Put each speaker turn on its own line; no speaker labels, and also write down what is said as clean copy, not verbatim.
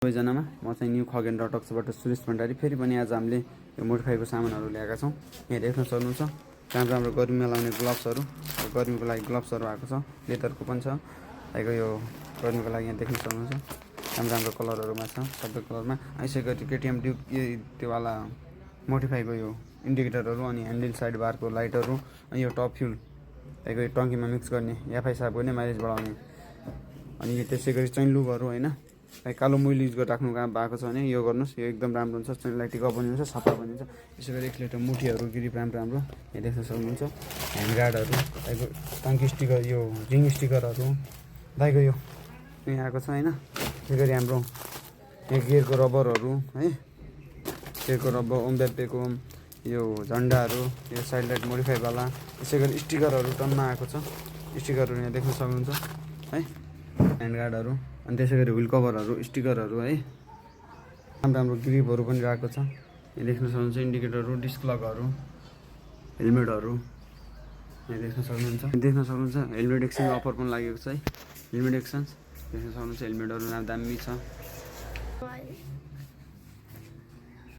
सबैजनामा म चाहिँ न्यू खगेन रटक्सबाट सुरेश भण्डारी फेरि पनि आज हामीले यो मोडिफाईको सामानहरू ल्याएका छौँ। यहाँ देख्न सक्नुहुन्छ राम्रो राम्रो गर्मीमा लाउने ग्लोभ्सहरू, गर्मीको लागि ग्लोभ्सहरू आएको छ, लेदरको पनि छ। तपाईँको यो गर्मीको लागि यहाँ देख्न सक्नुहुन्छ राम्रो राम्रो कलरहरूमा छ, सबै कलरमा। यसै गरी केटिएम ड्युक त्योवाला मोडिफाईको यो इन्डिकेटरहरू, अनि ह्यान्डल साइड बारको लाइटहरू, अनि यो टप फ्युल तपाईँको यो टङ्कीमा मिक्स गर्ने एफआई साहबको नै माइलेज बढाउने, अनि त्यसै गरी चैन लुबहरू होइन। कालो मुइल युज गरिराख्नु भएको छ भने यो गर्नुहोस्, यो एकदम राम्रो हुन्छ, चैनलाई टिकाउ पनि हुन्छ, सफा पनि हुन्छ। यसै गरी एक्सिलेटर मुठीहरू ग्रिप राम्रो यहाँ देख्न सक्नुहुन्छ। ह्यान्ड गार्डहरू, तपाईँको टङ्की स्टिकर, यो रिङ स्टिकरहरू तपाईँको यो आएको छ होइन। त्यसै गरी हाम्रो यहाँ गियरको रबरहरू है, गियरको रबर, ओम्बेपेको यो झन्डाहरू, यो साइड लाइट मोडिफाईवाला। त्यसै गरी स्टिकरहरू टनमा आएको छ, स्टिकरहरू यहाँ देख्न सक्नुहुन्छ है, ह्यान्ड गार्डहरू, अनि त्यसै गरी हुइल कभरहरू, स्टिकरहरू है, राम्रो राम्रो ग्रिपहरू पनि रहेको छ। यहाँ देख्न सक्नुहुन्छ इन्डिकेटरहरू, डिस्क लकहरू, हेलमेटहरू यहाँ देख्न सक्नुहुन्छ। हेलमेट एक्सचेन्ज अफर पनि लागेको छ है, हेलमेट एक्सचेन्ज देख्न सक्नुहुन्छ। हेलमेटहरू दामी छ।